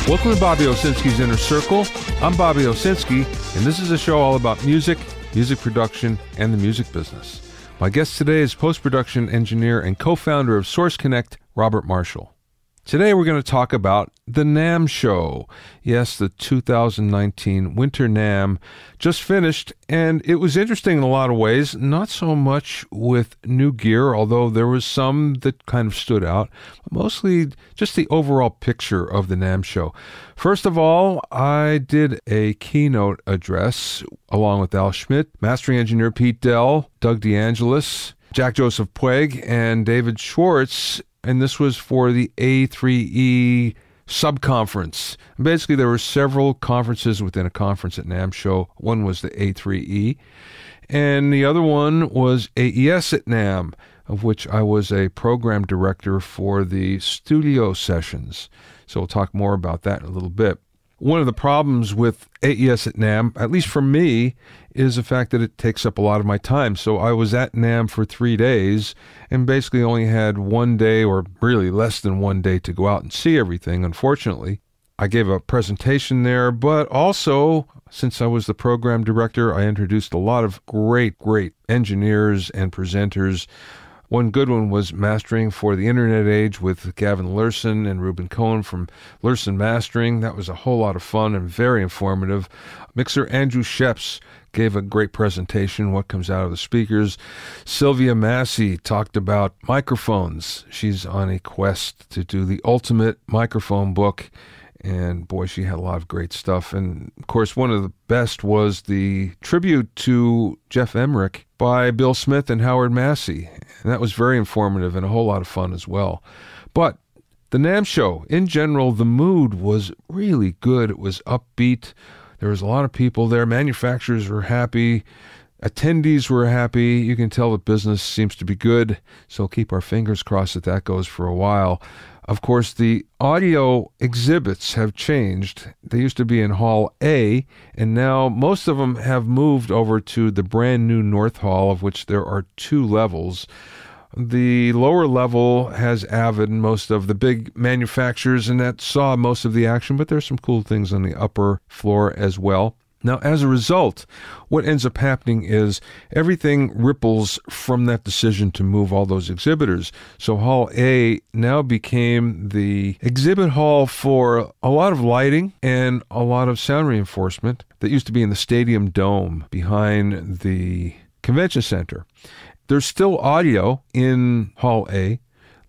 Welcome to Bobby Owsinski's Inner Circle. I'm Bobby Owsinski, and this is a show all about music, music production, and the music business. My guest today is post-production engineer and co-founder of Source Connect, Robert Marshall. Today we're going to talk about the NAMM show. Yes, the 2019 Winter NAMM just finished, and it was interesting in a lot of ways. Not so much with new gear, although there was some that kind of stood out. Mostly just the overall picture of the NAMM show. First of all, I did a keynote address along with Al Schmidt, mastering engineer Pete Dell, Doug DeAngelis, Jack Joseph Puig, and David Schwartz. And this was for the A3E subconference. Basically, there were several conferences within a conference at NAMM show. One was the A3E, and the other one was AES at NAMM, of which I was a program director for the studio sessions. So we'll talk more about that in a little bit. One of the problems with AES at NAMM, at least for me, is the fact that it takes up a lot of my time. So I was at NAMM for 3 days and basically only had 1 day, or really less than 1 day, to go out and see everything, unfortunately. I gave a presentation there, but also, since I was the program director, I introduced a lot of great engineers and presenters. One good one was Mastering for the Internet Age with Gavin Lurson and Ruben Cohen from Lurson Mastering. That was a whole lot of fun and very informative. Mixer Andrew Sheps gave a great presentation, what comes out of the speakers. Sylvia Massey talked about microphones. She's on a quest to do the ultimate microphone book. And boy, she had a lot of great stuff. And of course, one of the best was the tribute to Jeff Emmerich by Bill Smith and Howard Massey. And that was very informative and a whole lot of fun as well. But the NAMM show, in general, the mood was really good. It was upbeat. There was a lot of people there. Manufacturers were happy. Attendees were happy. You can tell the business seems to be good. So keep our fingers crossed that goes for a while. Of course, the audio exhibits have changed. They used to be in Hall A, and now most of them have moved over to the brand new North Hall, of which there are 2 levels. The lower level has Avid and most of the big manufacturers, and that saw most of the action, but there's some cool things on the upper floor as well. Now, as a result, what ends up happening is everything ripples from that decision to move all those exhibitors. So Hall A now became the exhibit hall for a lot of lighting and a lot of sound reinforcement that used to be in the stadium dome behind the convention center. There's still audio in Hall A.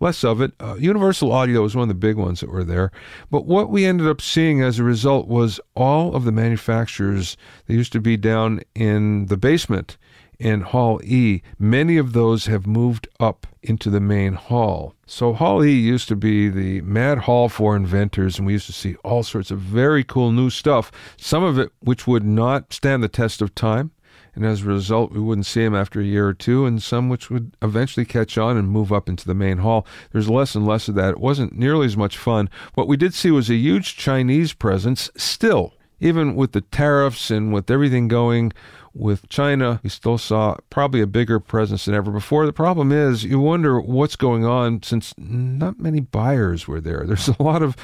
Less of it. Universal Audio was one of the big ones that were there. But what we ended up seeing as a result was all of the manufacturers that used to be down in the basement in Hall E, many of those have moved up into the main hall. So Hall E used to be the mad hall for inventors, and we used to see all sorts of very cool new stuff, some of it which would not stand the test of time. And as a result, we wouldn't see them after a year or two, and some which would eventually catch on and move up into the main hall. There's less and less of that. It wasn't nearly as much fun. What we did see was a huge Chinese presence still. Even with the tariffs and with everything going with China, we still saw probably a bigger presence than ever before. The problem is, you wonder what's going on since not many buyers were there. There's a lot of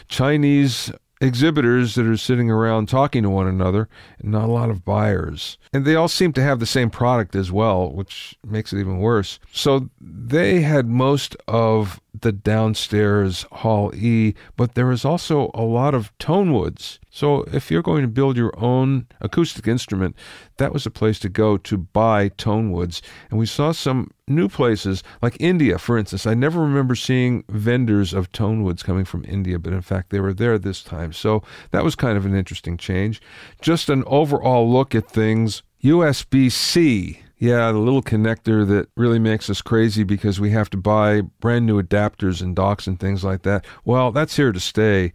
Chinese exhibitors that are sitting around talking to one another, and not a lot of buyers. And they all seem to have the same product as well, which makes it even worse. So they had most of the downstairs Hall E, but there was also a lot of tone woods. So if you're going to build your own acoustic instrument, that was a place to go to buy tone woods. And we saw some new places, like India, for instance. I never remember seeing vendors of tone woods coming from India, but in fact they were there this time. So that was kind of an interesting change. Just an overall look at things. USB-C. Yeah, the little connector that really makes us crazy because we have to buy brand new adapters and docks and things like that. Well, that's here to stay.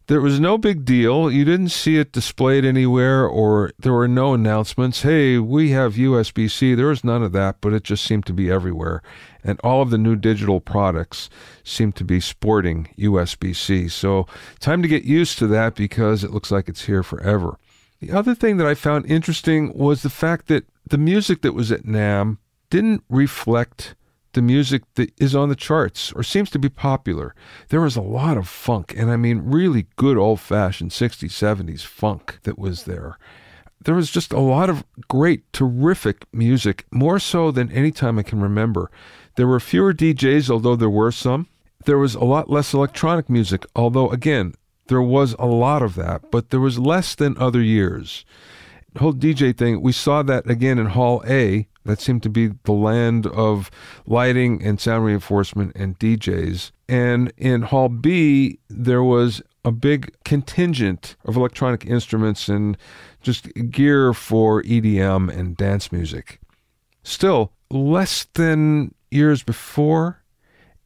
There was no big deal. You didn't see it displayed anywhere, or there were no announcements. Hey, we have USB-C. There was none of that, but it just seemed to be everywhere. And all of the new digital products seem to be sporting USB-C. So time to get used to that because it looks like it's here forever. The other thing that I found interesting was the fact that the music that was at NAMM didn't reflect the music that is on the charts or seems to be popular. There was a lot of funk, and I mean really good old-fashioned 60s, 70s funk that was there. There was just a lot of great, terrific music, more so than any time I can remember. There were fewer DJs, although there were some. There was a lot less electronic music, although, again, there was a lot of that, but there was less than other years. The whole DJ thing, we saw that again in Hall A. That seemed to be the land of lighting and sound reinforcement and DJs. And in Hall B, there was a big contingent of electronic instruments and just gear for EDM and dance music. Still, less than years before,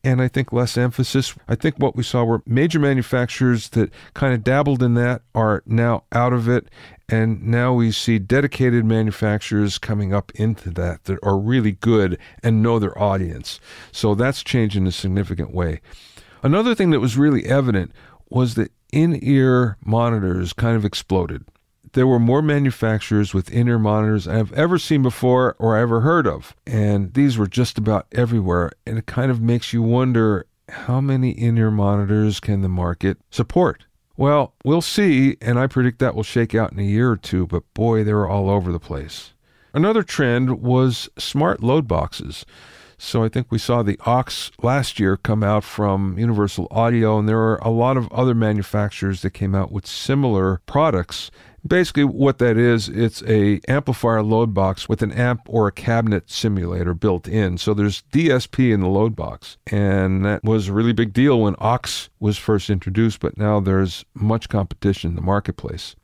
and I think less emphasis. I think what we saw were major manufacturers that kind of dabbled in that are now out of it, and now we see dedicated manufacturers coming up into that are really good and know their audience. So that's changed in a significant way. Another thing that was really evident was that in-ear monitors kind of exploded. There were more manufacturers with in-ear monitors I've ever seen before or ever heard of. And these were just about everywhere. And it kind of makes you wonder, how many in-ear monitors can the market support? Well, we'll see, and I predict that will shake out in a year or two, but boy, they were all over the place. Another trend was smart load boxes. So I think we saw the Aux last year come out from Universal Audio, and there are a lot of other manufacturers that came out with similar products. Basically what that is, it's a amplifier load box with an amp or a cabinet simulator built in. So there's DSP in the load box. And that was a really big deal when Aux was first introduced, but now there's much competition in the marketplace.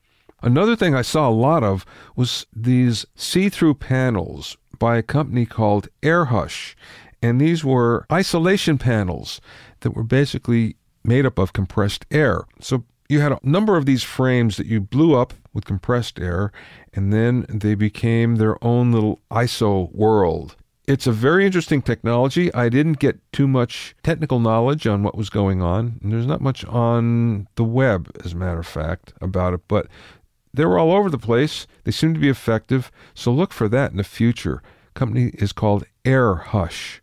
Another thing I saw a lot of was these see-through panels by a company called AirHush. And these were isolation panels that were basically made up of compressed air. So you had a number of these frames that you blew up with compressed air, and then they became their own little ISO world. It's a very interesting technology. I didn't get too much technical knowledge on what was going on, and there's not much on the web, as a matter of fact, about it, but they were all over the place. They seem to be effective, so look for that in the future. The company is called AirHush.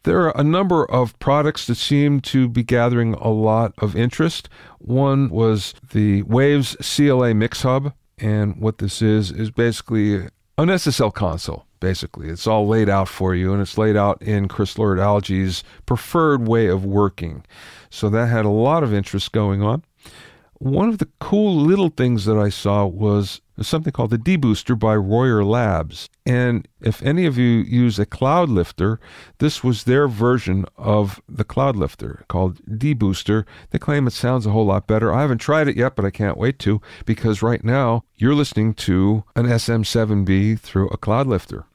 There are a number of products that seem to be gathering a lot of interest. One was the Waves Cla Mix Hub, and what this is basically an SSL console. Basically, it's all laid out for you, and it's laid out in Chris Lord-Alge's preferred way of working. So that had a lot of interest going on. One of the cool little things that I saw was something called the D-Booster by Royer Labs. And if any of you use a cloud lifter, this was their version of the cloud lifter called D-Booster. They claim it sounds a whole lot better. I haven't tried it yet, but I can't wait to, because right now you're listening to an SM7B through a cloud lifter.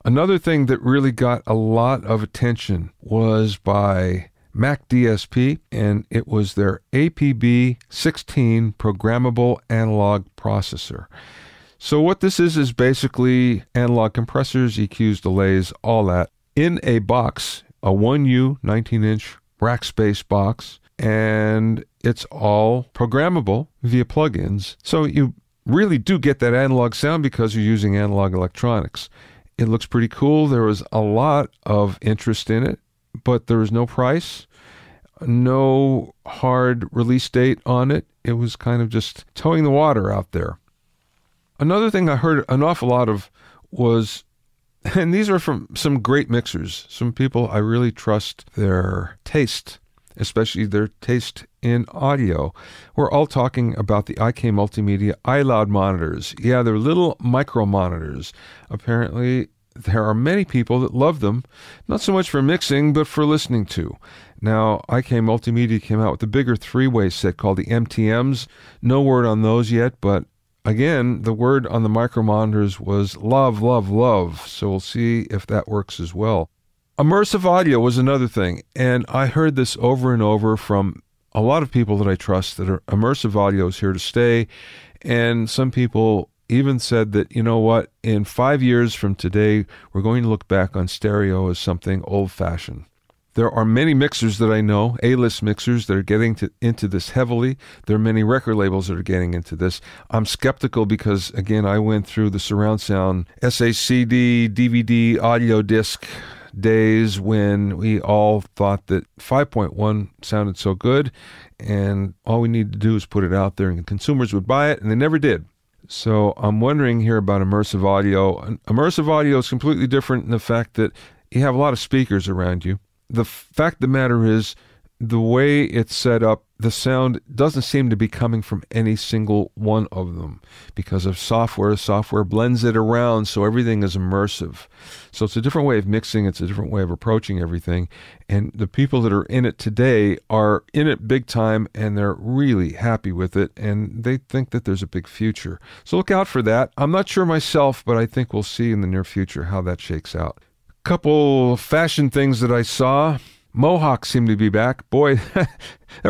Another thing that really got a lot of attention was by Mac DSP, and it was their APB16 programmable analog processor. So what this is basically analog compressors, EQs, delays, all that in a box, a 1U 19-inch rack space box, and it's all programmable via plugins. So you really do get that analog sound because you're using analog electronics. It looks pretty cool. There was a lot of interest in it, but there was no price, no hard release date on it. It was kind of just towing the water out there. Another thing I heard an awful lot of was, and these are from some great mixers, some people I really trust their taste, especially their taste in audio. We're all talking about the IK Multimedia iLoud monitors. Yeah, they're little micro monitors. Apparently, there are many people that love them, not so much for mixing, but for listening to. Now, IK Multimedia came out with a bigger three-way set called the MTMs. No word on those yet, but again, the word on the micro monitors was love, love, love. So we'll see if that works as well. Immersive audio was another thing, and I heard this over and over from a lot of people that I trust that immersive audio is here to stay, and some people even said that, you know what, in 5 years from today, we're going to look back on stereo as something old-fashioned. There are many mixers that I know, A-list mixers, that are getting into this heavily. There are many record labels that are getting into this. I'm skeptical because, again, I went through the surround sound SACD, DVD, audio disc days when we all thought that 5.1 sounded so good, and all we needed to do is put it out there and consumers would buy it, and they never did. So I'm wondering here about immersive audio. Immersive audio is completely different in the fact that you have a lot of speakers around you. The fact of the matter is, the way it's set up, the sound doesn't seem to be coming from any single one of them because of software. Software blends it around, so everything is immersive. So it's a different way of mixing. It's a different way of approaching everything. And the people that are in it today are in it big time, and they're really happy with it, and they think that there's a big future. So look out for that. I'm not sure myself, but I think we'll see in the near future how that shakes out. Couple fashion things that I saw. Mohawks seem to be back. Boy, there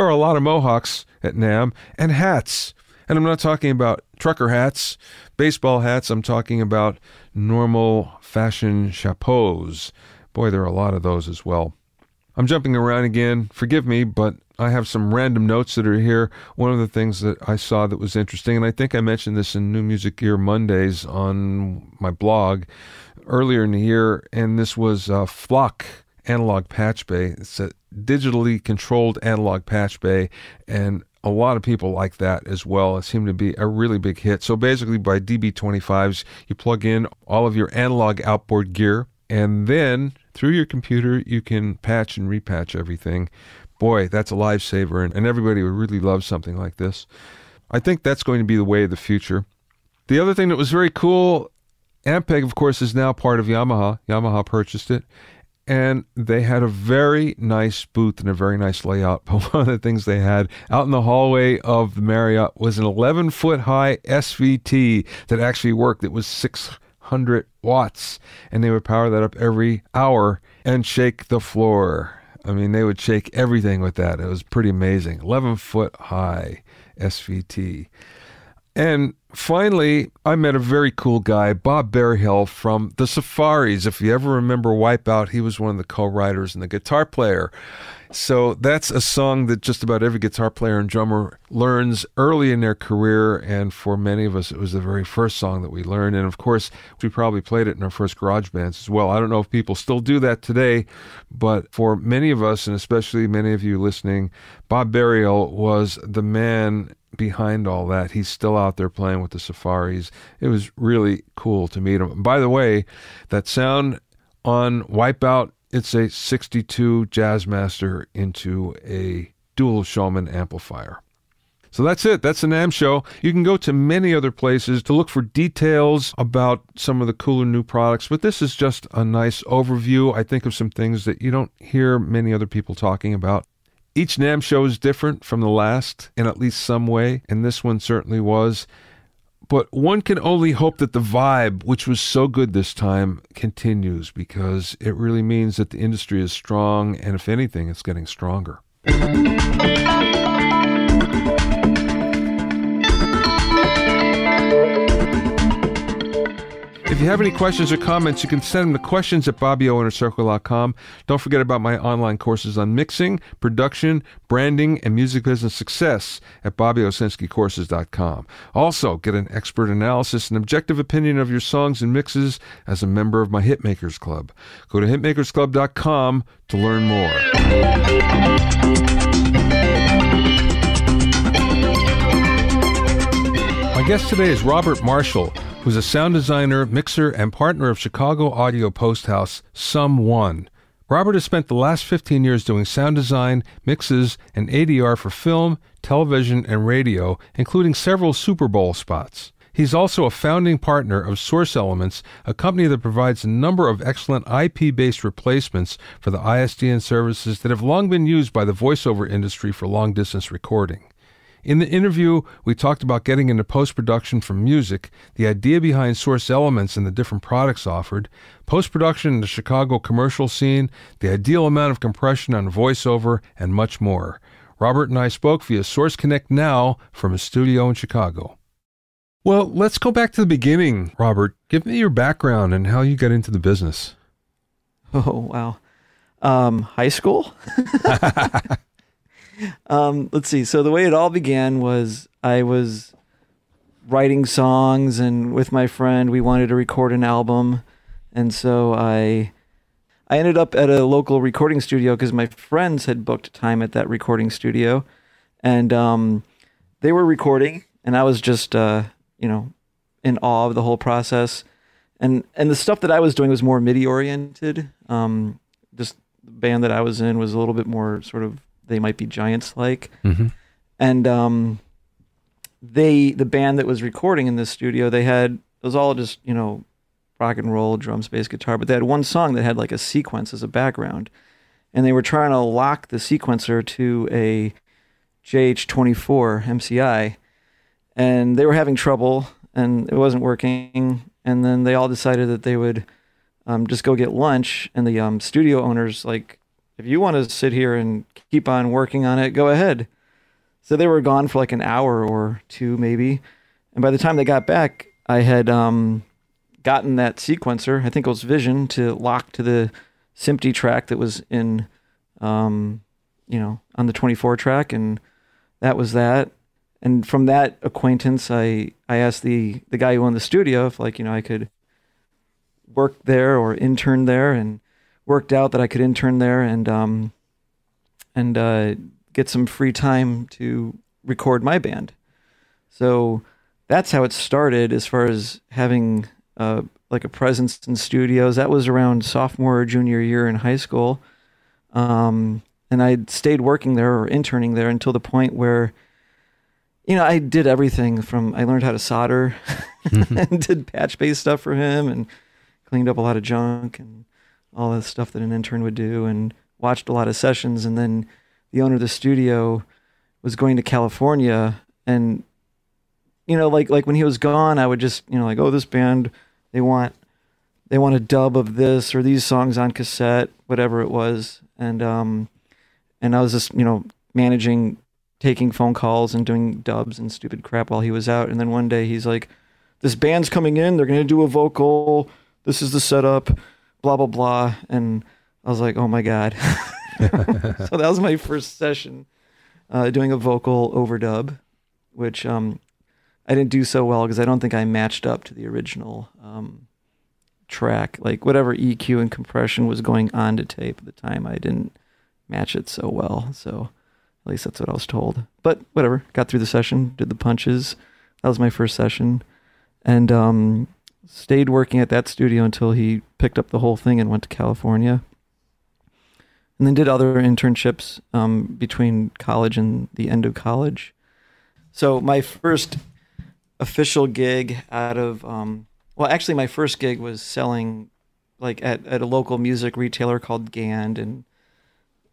are a lot of Mohawks at NAMM, and hats. And I'm not talking about trucker hats, baseball hats. I'm talking about normal fashion chapeaus. Boy, there are a lot of those as well. I'm jumping around again. Forgive me, but I have some random notes that are here. One of the things that I saw that was interesting, and I think I mentioned this in New Music Gear Mondays on my blog earlier in the year, and this was Flock analog patch bay. It's a digitally controlled analog patch bay, and a lot of people like that as well. It seemed to be a really big hit. So basically by DB25s, you plug in all of your analog outboard gear, and then through your computer, you can patch and repatch everything. Boy, that's a lifesaver, and everybody would really love something like this. I think that's going to be the way of the future. The other thing that was very cool, Ampeg, of course, is now part of Yamaha. Yamaha purchased it. And they had a very nice booth and a very nice layout. But one of the things they had out in the hallway of the Marriott was an 11-foot high SVT that actually worked. It was 600 watts. And they would power that up every hour and shake the floor. I mean, they would shake everything with that. It was pretty amazing. 11-foot high SVT. And finally, I met a very cool guy, Bob Berryhill from the Safaris. If you ever remember Wipeout, he was one of the co-writers and the guitar player. So that's a song that just about every guitar player and drummer learns early in their career, and for many of us, it was the very first song that we learned. And of course, we probably played it in our first garage bands as well. I don't know if people still do that today, but for many of us, and especially many of you listening, Bob Berryhill was the man behind all that. He's still out there playing with the Safaris. It was really cool to meet him. By the way, that sound on Wipeout, it's a 62 Jazzmaster into a dual Showman amplifier. So that's it. That's the NAMM show. You can go to many other places to look for details about some of the cooler new products, but this is just a nice overview, I think, of some things that you don't hear many other people talking about. Each NAMM show is different from the last in at least some way, and this one certainly was. But one can only hope that the vibe, which was so good this time, continues, because it really means that the industry is strong, and if anything, it's getting stronger. If you have any questions or comments, you can send them to questions@BobbyOInnerCircle.com. Don't forget about my online courses on mixing, production, branding, and music business success at BobbyOwsinskiCourses.com. Also, get an expert analysis and objective opinion of your songs and mixes as a member of my Hitmakers Club. Go to hitmakersclub.com to learn more. My guest today is Robert Marshall, who's a sound designer, mixer, and partner of Chicago audio post house Sum1. Robert has spent the last 15 years doing sound design, mixes, and ADR for film, television, and radio, including several Superbowl spots. He's also a founding partner of Source Elements, a company that provides a number of excellent IP-based replacements for the ISDN services that have long been used by the voiceover industry for long-distance recording. In the interview, we talked about getting into post-production for music, the idea behind Source Elements and the different products offered, post-production in the Chicago commercial scene, the ideal amount of compression on voiceover, and much more. Robert and I spoke via Source Connect Now from a studio in Chicago. Well, let's go back to the beginning, Robert. Give me your background and how you got into the business. Oh, wow. High school? Let's see. So the way it all began was I was writing songs, and with my friend, we wanted to record an album. And so I I ended up at a local recording studio because my friends had booked time at that recording studio, and they were recording, and I was just in awe of the whole process. And the stuff that I was doing was more MIDI oriented. Just the band that I was in was a little bit more sort of They Might Be Giants like. Mm-hmm. And the band that was recording in this studio, it was all just, rock and roll, drums, bass, guitar, but they had one song that had like a sequence as a background. And they were trying to lock the sequencer to a JH24 MCI, and they were having trouble and it wasn't working. And then they all decided that they would just go get lunch. And the studio owners, like, if you want to sit here and keep on working on it, go ahead. So they were gone for like an hour or two, maybe. And by the time they got back, I had gotten that sequencer, I think it was Vision, to lock to the SMPTE track that was in, on the 24 track. And that was that. And from that acquaintance, I asked the guy who owned the studio if, I could work there or intern there, and worked out that I could intern there and get some free time to record my band. So that's how it started as far as having a presence in studios. That was around sophomore or junior year in high school. And I stayed working there or interning there until the point where I did everything from, I learned how to solder and did patch-based stuff for him and cleaned up a lot of junk and all the stuff that an intern would do, and watched a lot of sessions. And then the owner of the studio was going to California, and, like when he was gone, I would just, oh, this band, they want a dub of this or these songs on cassette, whatever it was. And I was just, managing, taking phone calls and doing dubs and stupid crap while he was out. And then one day he's like, this band's coming in, they're going to do a vocal, this is the setup, blah, blah, blah. And I was like, oh my God. So that was my first session, doing a vocal overdub, which I didn't do so well because I don't think I matched up to the original track. Like whatever EQ and compression was going on to tape at the time, I didn't match it so well. So at least that's what I was told. But whatever, got through the session, did the punches. That was my first session. And stayed working at that studio until he picked up the whole thing and went to California. And then did other internships between college and the end of college. So my first official gig out of, actually my first gig was selling at a local music retailer called Gand and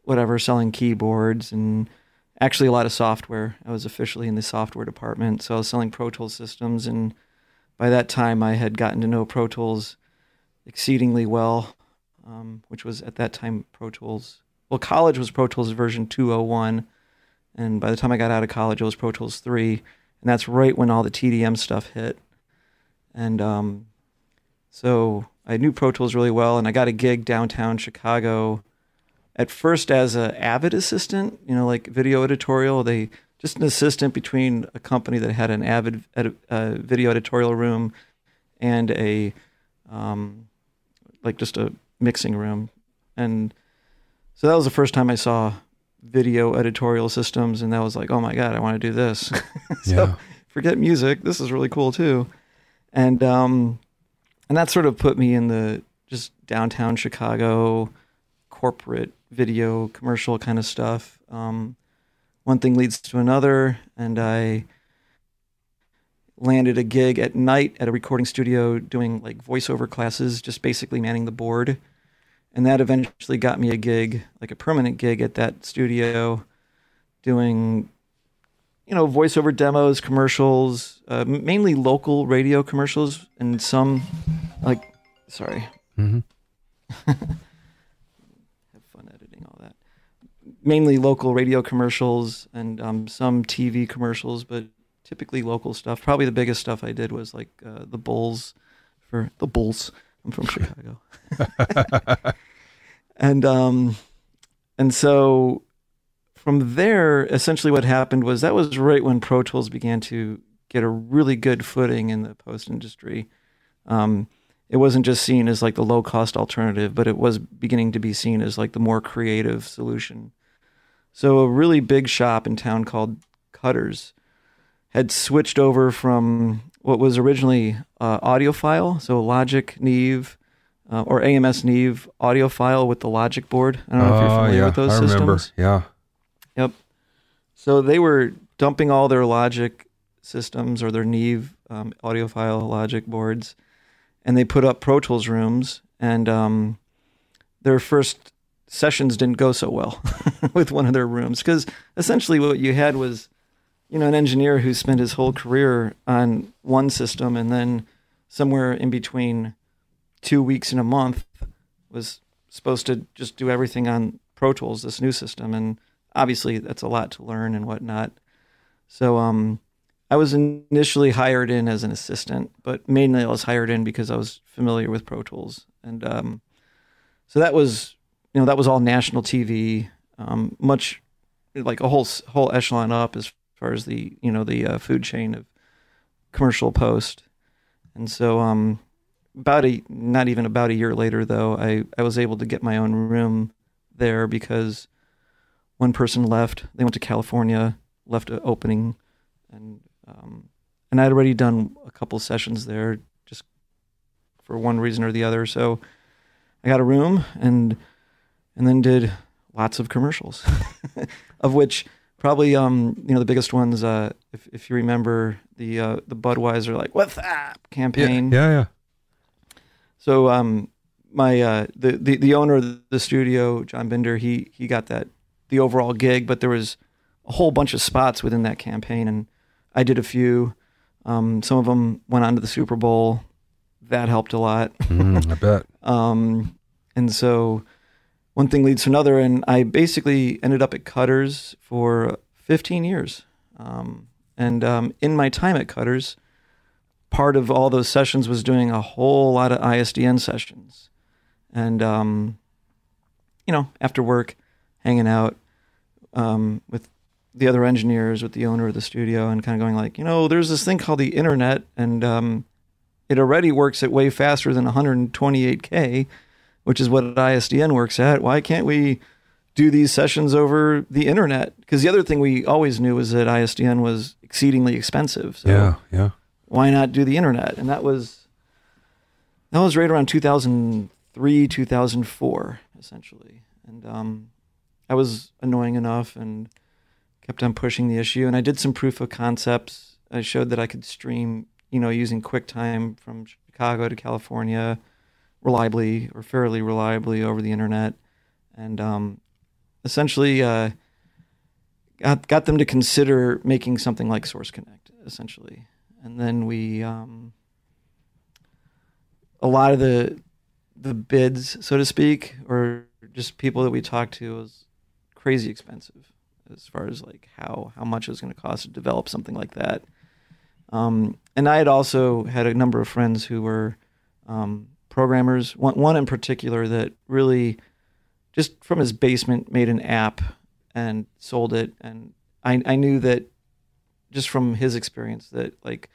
whatever, selling keyboards and actually a lot of software. I was officially in the software department. So I was selling Pro Tools systems, and by that time I had gotten to know Pro Tools exceedingly well, which was at that time Pro Tools. Well, college was Pro Tools version 2.01, and by the time I got out of college, it was Pro Tools 3, and that's right when all the TDM stuff hit. And so I knew Pro Tools really well, and I got a gig downtown Chicago, at first as an Avid assistant, like video editorial. Just an assistant between a company that had an Avid video editorial room and a just a mixing room. And so that was the first time I saw video editorial systems, and that was like, oh my God, I want to do this. So forget music, this is really cool too. And that sort of put me in the just downtown Chicago corporate video commercial kind of stuff. One thing leads to another, and I landed a gig at night at a recording studio doing like voiceover classes, just basically manning the board. And that eventually got me a gig, like a permanent gig at that studio, doing, voiceover demos, commercials, mainly local radio commercials, and some, sorry. Mm-hmm. Have fun editing all that. Mainly local radio commercials and some TV commercials, but typically local stuff. Probably the biggest stuff I did was like the Bulls for the Bulls. I'm from Chicago. And so from there, essentially what happened was that was right when Pro Tools began to get a really good footing in the post industry. it wasn't just seen as like the low cost alternative, but it was beginning to be seen as like the more creative solution. So a really big shop in town called Cutters had switched over from what was originally audiophile, so Logic Neve or AMS Neve audiophile with the Logic board. I don't know if you're familiar with those systems. Remember. Yeah. Yep. So they were dumping all their Logic systems or their Neve audiophile Logic boards, and they put up Pro Tools rooms, and their first sessions didn't go so well with one of their rooms, because essentially what you had was, an engineer who spent his whole career on one system, and then somewhere in between 2 weeks and a month was supposed to just do everything on Pro Tools, this new system. And obviously that's a lot to learn and whatnot. So I was initially hired in as an assistant, but mainly I was hired in because I was familiar with Pro Tools. And so that was, that was all national TV, much like a whole echelon up as far as the, the food chain of commercial post. And so not even about a year later, though, I was able to get my own room there because one person left. They went to California, left an opening, and I'd already done a couple sessions there just for one reason or the other. So I got a room and then did lots of commercials, of which probably the biggest ones, if you remember the Budweiser like "What's Up" campaign. Yeah. So my the owner of the studio, John Binder, he got the overall gig, but there was a whole bunch of spots within that campaign, and I did a few. Some of them went on to the Super Bowl. That helped a lot. I bet. And so one thing leads to another, and I basically ended up at Cutters for 15 years. And in my time at Cutters, part of all those sessions was doing a whole lot of ISDN sessions. And, after work, hanging out with the other engineers, with the owner of the studio, and kind of going like, there's this thing called the internet, and it already works at way faster than 128K, which is what ISDN works at. Why can't we do these sessions over the internet? Because the other thing we always knew was that ISDN was exceedingly expensive. So yeah. Why not do the internet? And that was right around 2003, 2004, essentially. And I was annoying enough and kept on pushing the issue. And I did some proof of concepts. I showed that I could stream, using QuickTime from Chicago to California reliably or fairly reliably over the internet. And essentially got them to consider making something like Source Connect, essentially. And then we, a lot of the bids, so to speak, or just people that we talked to, was crazy expensive as far as like how much it was going to cost to develop something like that. And I had also had a number of friends who were programmers. One in particular that really, just from his basement, made an app and sold it. And I knew that just from his experience that like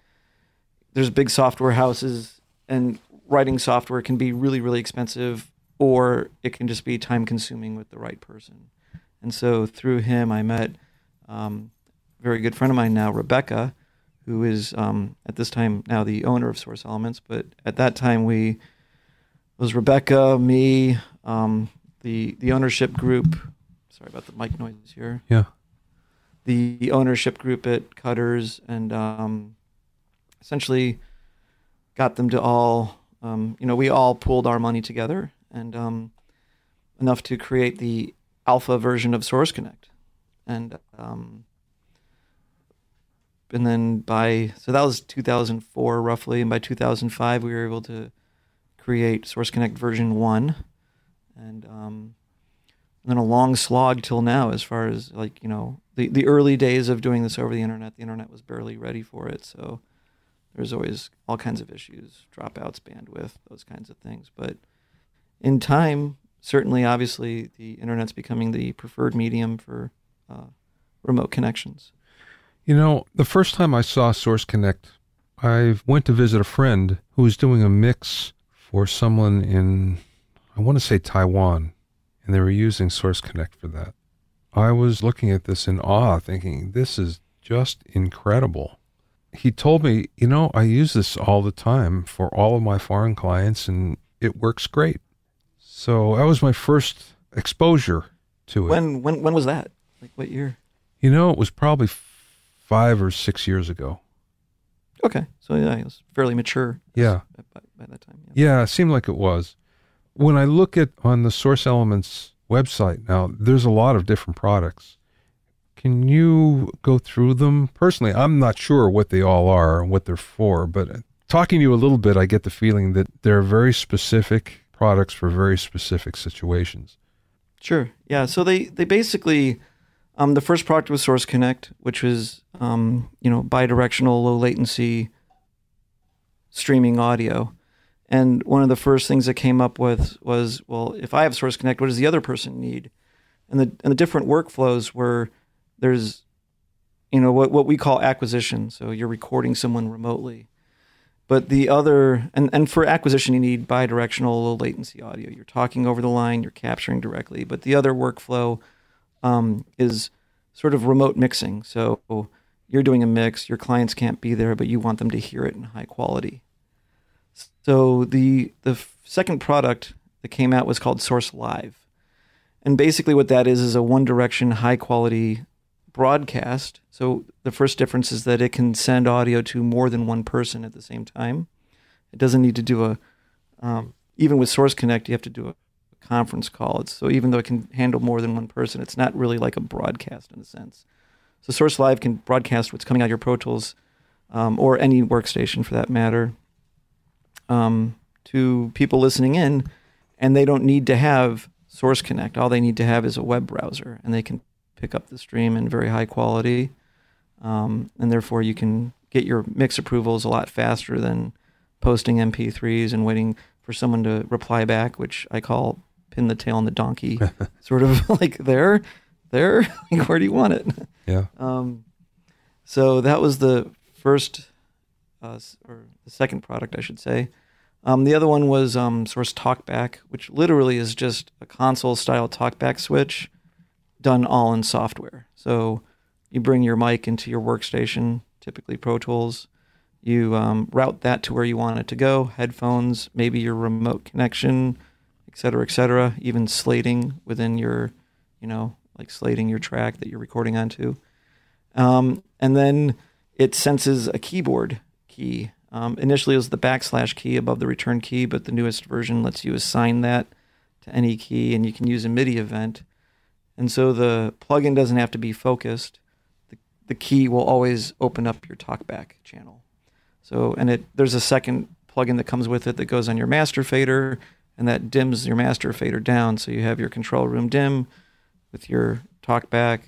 there's big software houses and writing software can be really, really expensive, or it can just be time consuming with the right person. And so through him, I met a very good friend of mine now, Rebecca, who is at this time now the owner of Source Elements. But at that time, it was Rebecca, me, the ownership group. Sorry about the mic noise here. Yeah. The ownership group at Cutters, and essentially got them to all, we all pooled our money together, and enough to create the alpha version of Source Connect. And then so that was 2004 roughly, and by 2005 we were able to create Source Connect version 1, and then a long slog till now as far as like, the early days of doing this over the internet was barely ready for it. So there's always all kinds of issues, dropouts, bandwidth, those kinds of things. But in time, certainly, obviously, the internet's becoming the preferred medium for remote connections. The first time I saw Source Connect, I went to visit a friend who was doing a mix for someone in, I want to say Taiwan, and they were using Source Connect for that. I was looking at this in awe, thinking, this is just incredible. He told me, I use this all the time for all of my foreign clients, and it works great. So that was my first exposure to it. When was that? Like what year? It was probably 5 or 6 years ago. Okay. So yeah, it was fairly mature. Yeah. By that time. Yeah, it seemed like it was. When I look at on the Source Elements website now, there's a lot of different products. Can you go through them? Personally, I'm not sure what they all are and what they're for, but talking to you a little bit, I get the feeling that they're very specific products for very specific situations. Sure. Yeah. So they basically, the first product was Source Connect, which was, bidirectional, low latency streaming audio. And one of the first things that came up with was, well, if I have Source Connect, what does the other person need? And the different workflows where there's, what we call acquisition. So you're recording someone remotely. But the other, and for acquisition, you need bidirectional low latency audio. You're talking over the line, you're capturing directly. But the other workflow is sort of remote mixing. So you're doing a mix, your clients can't be there, but you want them to hear it in high quality. So the second product that came out was called Source Live. And basically what that is a one-direction, high-quality broadcast. So the first difference is that it can send audio to more than one person at the same time. It doesn't need to do even with Source Connect, you have to do a conference call. So even though it can handle more than one person, it's not really like a broadcast in a sense. So Source Live can broadcast what's coming out of your Pro Tools or any workstation for that matter, to people listening in, and they don't need to have Source Connect. All they need to have is a web browser, and they can pick up the stream in very high quality, and therefore you can get your mix approvals a lot faster than posting MP3s and waiting for someone to reply back, which I call pin the tail on the donkey, sort of like there, like, where do you want it? Yeah. So that was the first, or the second product, I should say. The other one was Source Talkback, which literally is just a console-style Talkback switch done all in software. So you bring your mic into your workstation, typically Pro Tools. You route that to where you want it to go, headphones, maybe your remote connection, et cetera, even slating within your, like slating your track that you're recording onto. And then it senses a keyboard key. Initially, it was the / key above the return key, but the newest version lets you assign that to any key, and you can use a MIDI event. And so the plugin doesn't have to be focused. The key will always open up your Talkback channel. So, and there's a second plugin that comes with it that goes on your master fader, and that dims your master fader down. So you have your control room dim with your Talkback,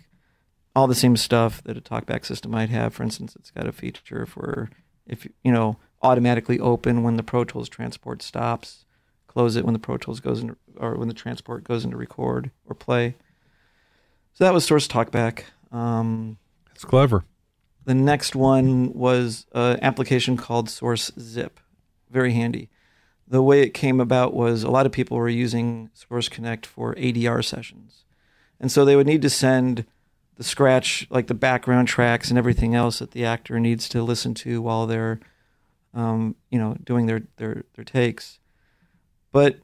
all the same stuff that a Talkback system might have. For instance, it's got a feature for automatically open when the Pro Tools transport stops, close it when the Pro Tools goes into, or when the transport goes into record or play. So that was Source Talkback. It's clever. The next one was an application called Source Zip. Very handy. The way it came about was a lot of people were using Source Connect for ADR sessions. And so they would need to send the scratch, like the background tracks and everything else that the actor needs to listen to while they're, doing their takes. But,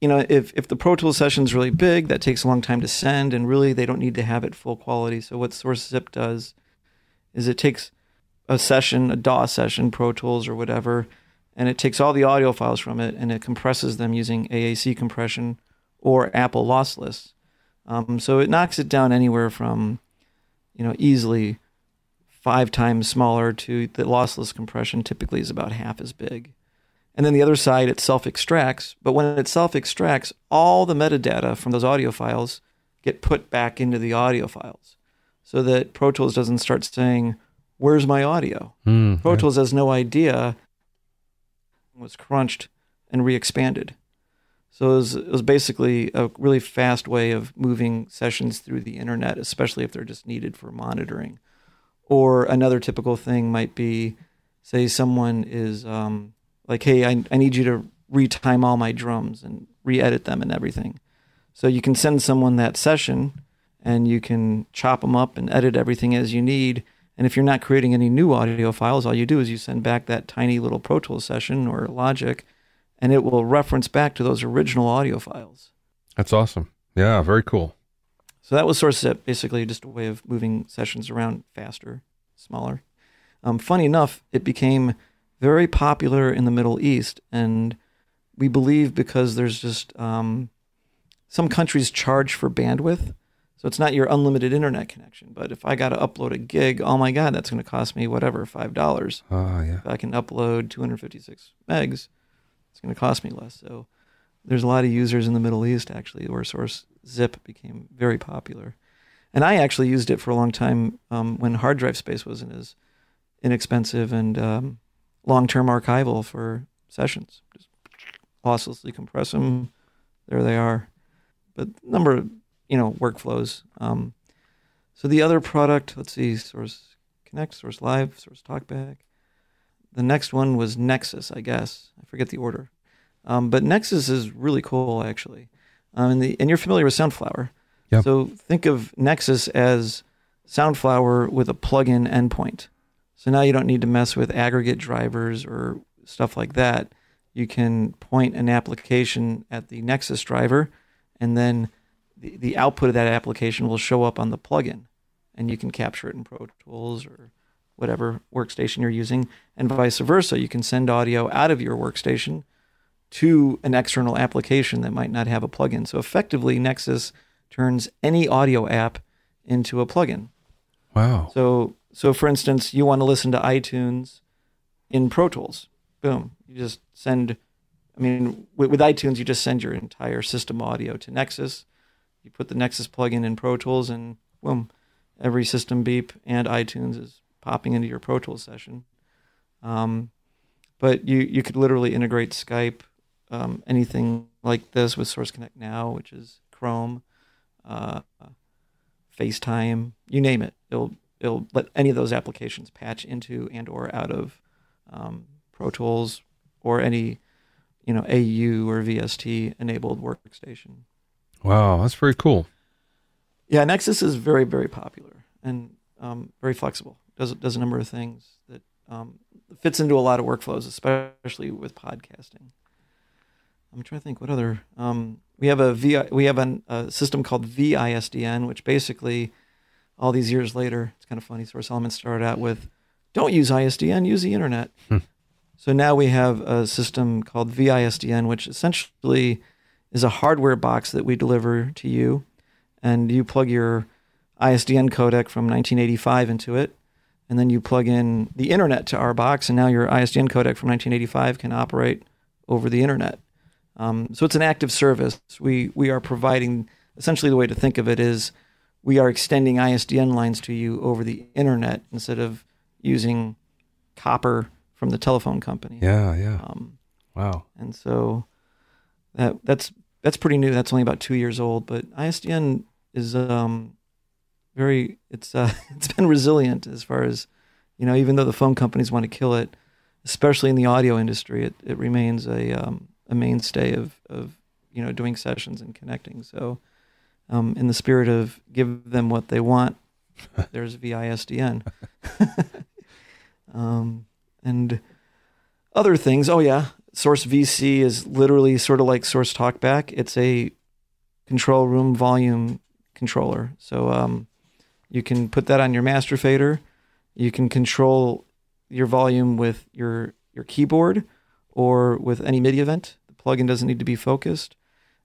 if the Pro Tools session is really big, that takes a long time to send, and really they don't need to have it full quality. So what Source Zip does is it takes a session, a DAW session, Pro Tools or whatever, and it takes all the audio files from it and it compresses them using AAC compression or Apple lossless. So it knocks it down anywhere from, easily 5 times smaller to the lossless compression typically is about half as big. And then the other side, it self-extracts. But when it self-extracts, all the metadata from those audio files get put back into the audio files so that Pro Tools doesn't start saying, where's my audio? Pro Tools has no idea it was crunched and re-expanded. So it was basically a really fast way of moving sessions through the internet, especially if they're just needed for monitoring. Or another typical thing might be, say someone is like, hey, I need you to retime all my drums and re-edit them and everything. So you can send someone that session and you can chop them up and edit everything as you need. And if you're not creating any new audio files, all you do is you send back that tiny little Pro Tools session or Logic, and it will reference back to those original audio files. That's awesome. Yeah, very cool. So that was Source Zip, basically just a way of moving sessions around faster, smaller. Funny enough, it became very popular in the Middle East, and we believe because there's just some countries charge for bandwidth. So it's not your unlimited internet connection, but if I got to upload a gig, oh my God, that's going to cost me whatever, $5. Yeah. If I can upload 256 megs, it's going to cost me less. So there's a lot of users in the Middle East, actually, where Source Zip became very popular. And I actually used it for a long time when hard drive space wasn't as inexpensive and long-term archival for sessions. Just losslessly compress them. There they are. But number of workflows. So the other product, let's see, Source Connect, Source Live, Source Talkback. The next one was Nexus, I guess. I forget the order. But Nexus is really cool, actually. And you're familiar with Soundflower. Yep. So think of Nexus as Soundflower with a plug-in endpoint. So now you don't need to mess with aggregate drivers or stuff like that. You can point an application at the Nexus driver, and then the output of that application will show up on the plugin, and you can capture it in Pro Tools or whatever workstation you're using, and vice versa. You can send audio out of your workstation to an external application that might not have a plugin. So effectively, Nexus turns any audio app into a plugin. Wow. So for instance, you want to listen to iTunes in Pro Tools. Boom. You just send, with iTunes, you just send your entire system audio to Nexus. You put the Nexus plugin in Pro Tools, and boom, every system beep and iTunes is popping into your Pro Tools session. But you could literally integrate Skype, anything like this with Source Connect Now, which is Chrome, FaceTime, you name it. It'll let any of those applications patch into and or out of Pro Tools or any AU or VST enabled workstation. Wow, that's very cool. Yeah, Nexus is very, very popular and very flexible. Does a number of things that fits into a lot of workflows, especially with podcasting. I'm trying to think what other. We have a system called ISDN, which basically, all these years later, it's kind of funny. Source Elements started out with, don't use ISDN, use the internet. So now we have a system called ISDN, which essentially is a hardware box that we deliver to you, and you plug your ISDN codec from 1985 into it, and then you plug in the internet to our box, and now your ISDN codec from 1985 can operate over the internet. So it's an active service. We are providing, essentially the way to think of it is we are extending ISDN lines to you over the internet instead of using copper from the telephone company. Yeah. Wow. And so that's pretty new. That's only about 2 years old, but ISDN is it's been resilient as far as, even though the phone companies want to kill it, especially in the audio industry, it remains a mainstay of doing sessions and connecting. So in the spirit of give them what they want, there's ISDN. And other things. Oh yeah, Source VC is literally sort of like Source Talkback. It's a control room volume controller. So you can put that on your master fader. You can control your volume with your keyboard or with any MIDI event. The plugin doesn't need to be focused.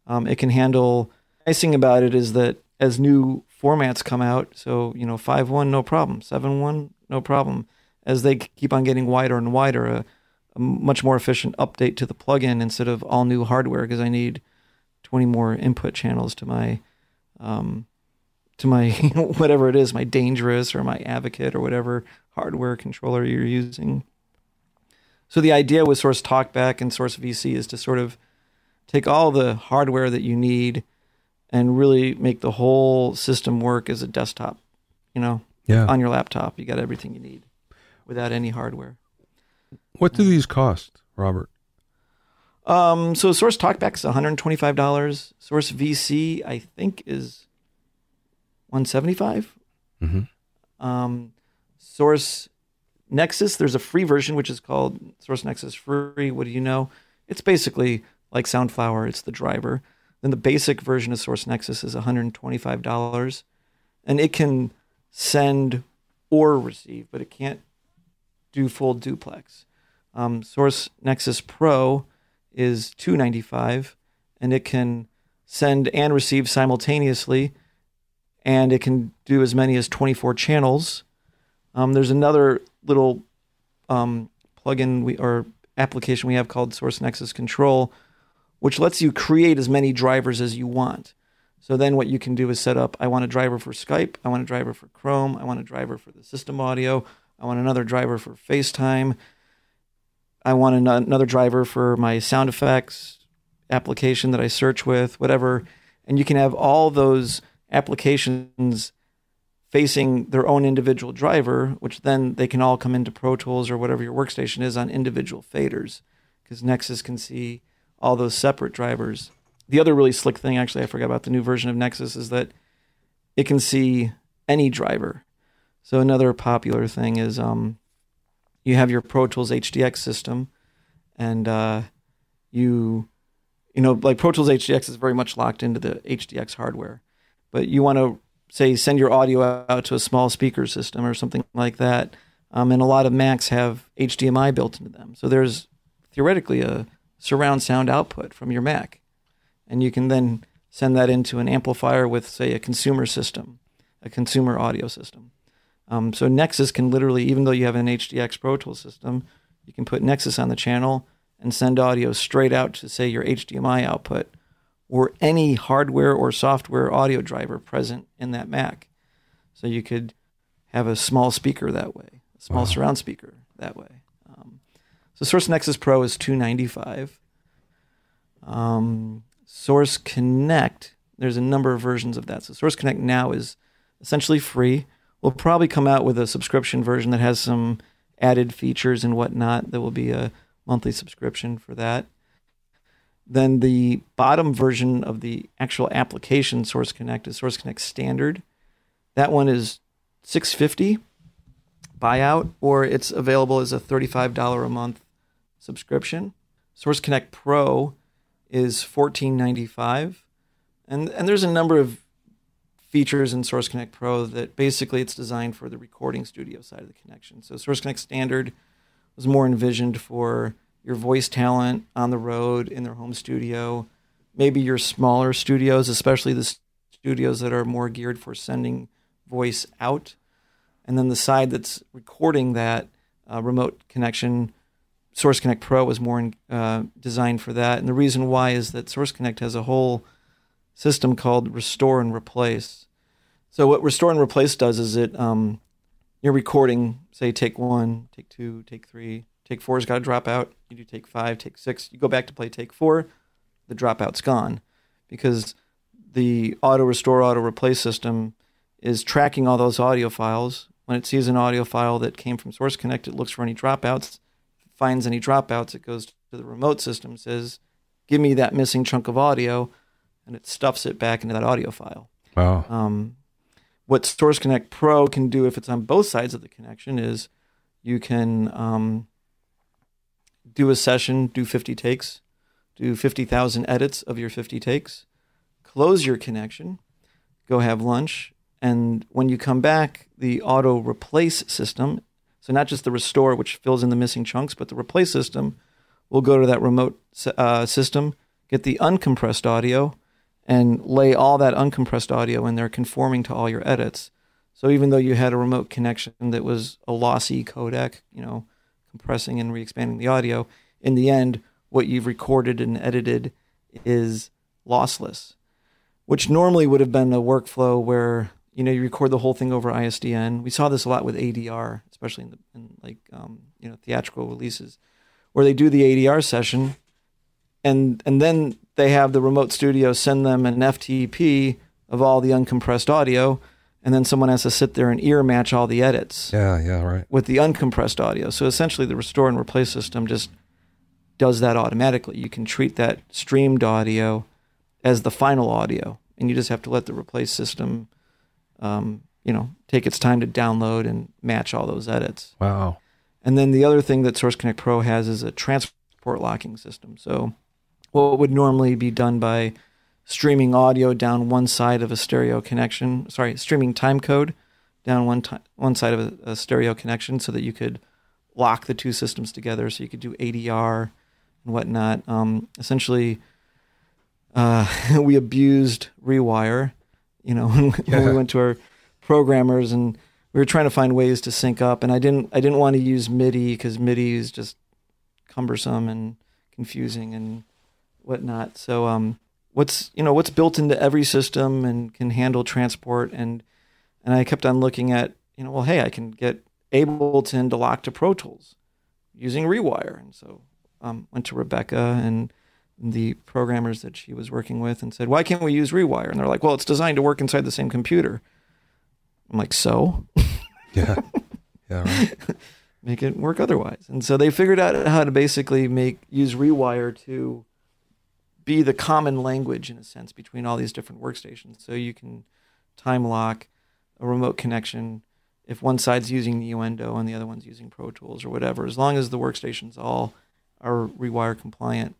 It can handle. The nice thing about it is that as new formats come out, so 5.1 no problem, 7.1 no problem. As they keep on getting wider and wider, a much more efficient update to the plugin instead of all new hardware, because I need 20 more input channels to my whatever it is, my Dangerous or my Advocate or whatever hardware controller you're using. So the idea with Source Talkback and Source VC is to sort of take all the hardware that you need and really make the whole system work as a desktop. On your laptop, you got everything you need without any hardware. What do these cost, Robert? So Source Talkback is $125. Source VC, I think, is $175. Source Nexus, there's a free version, which is called Source Nexus Free. What do you know? It's basically like Soundflower. It's the driver. Then the basic version of Source Nexus is $125. And it can send or receive, but it can't do full duplex. Source Nexus Pro is $295, and it can send and receive simultaneously, and it can do as many as 24 channels. There's another little plugin or application we have called Source Nexus Control, which lets you create as many drivers as you want. So then what you can do is set up, I want a driver for Skype, I want a driver for Chrome, I want a driver for the system audio, I want another driver for FaceTime, I want another driver for my sound effects application that I search with, whatever. And you can have all those applications facing their own individual driver, which then they can all come into Pro Tools or whatever your workstation is on individual faders, because Nexus can see all those separate drivers. The other really slick thing, actually, I forgot about the new version of Nexus, is that it can see any driver. So another popular thing is you have your Pro Tools HDX system, and like Pro Tools HDX is very much locked into the HDX hardware, but you want to say send your audio out to a small speaker system or something like that, and a lot of Macs have HDMI built into them. So there's theoretically a surround sound output from your Mac, and you can then send that into an amplifier with, say, a consumer system, a consumer audio system. So Nexus can literally, even though you have an HDX Pro Tools system, you can put Nexus on the channel and send audio straight out to, say, your HDMI output or any hardware or software audio driver present in that Mac. So you could have a small speaker that way, a small surround speaker that way. So Source Nexus Pro is $295. Source Connect, there's a number of versions of that. So Source Connect now is essentially free. We'll probably come out with a subscription version that has some added features and whatnot. There will be a monthly subscription for that. Then the bottom version of the actual application Source Connect is Source Connect Standard. That one is $650 buyout, or it's available as a $35 a month subscription. Source Connect Pro is $14.95. And there's a number of features in Source Connect Pro that basically it's designed for the recording studio side of the connection. So Source Connect Standard was more envisioned for your voice talent on the road in their home studio, maybe your smaller studios, especially the studios that are more geared for sending voice out. And then the side that's recording that remote connection, Source Connect Pro was more designed for that. And the reason why is that Source Connect has a whole system called Restore and Replace. So what Restore and Replace does is it you're recording, say, take 1, take 2, take 3, take 4's got to drop out. You do take 5, take 6. You go back to play take 4, the dropout's gone, because the auto restore, auto replace system is tracking all those audio files. When it sees an audio file that came from Source Connect, it looks for any dropouts, finds any dropouts, it goes to the remote system, says, give me that missing chunk of audio, and it stuffs it back into that audio file. Wow. What Source Connect Pro can do if it's on both sides of the connection is you can do a session, do 50 takes, do 50,000 edits of your 50 takes, close your connection, go have lunch, and when you come back, the auto replace system, so not just the restore, which fills in the missing chunks, but the replace system will go to that remote system, get the uncompressed audio, and lay all that uncompressed audio in there conforming to all your edits. So even though you had a remote connection that was a lossy codec, compressing and re-expanding the audio, in the end, what you've recorded and edited is lossless, which normally would have been a workflow where, you record the whole thing over ISDN. We saw this a lot with ADR, especially in theatrical releases, where they do the ADR session, and then they have the remote studio send them an FTP of all the uncompressed audio, and then someone has to sit there and ear match all the edits. Yeah, right. With the uncompressed audio. So essentially the restore and replace system just does that automatically. You can treat that streamed audio as the final audio, and you just have to let the replace system, take its time to download and match all those edits. Wow. And then the other thing that Source Connect Pro has is a transport locking system. So what would normally be done by streaming audio down one side of a stereo connection, streaming time code down one side of a stereo connection so that you could lock the two systems together, so you could do ADR and whatnot. Essentially, we abused Rewire, when we went to our programmers, and we were trying to find ways to sync up. And I didn't want to use MIDI because MIDI is just cumbersome and confusing and whatnot. So what's built into every system and can handle transport, and I kept on looking at, hey, I can get Ableton to lock to Pro Tools using Rewire. And so went to Rebecca and the programmers that she was working with and said, why can't we use Rewire? And they're like, well, it's designed to work inside the same computer. I'm like, so? Yeah, right. Make it work otherwise. And so they figured out how to basically use Rewire to be the common language, in a sense, between all these different workstations. So you can time lock a remote connection if one side's using Nuendo and the other one's using Pro Tools or whatever. As long as the workstations all are Rewire compliant,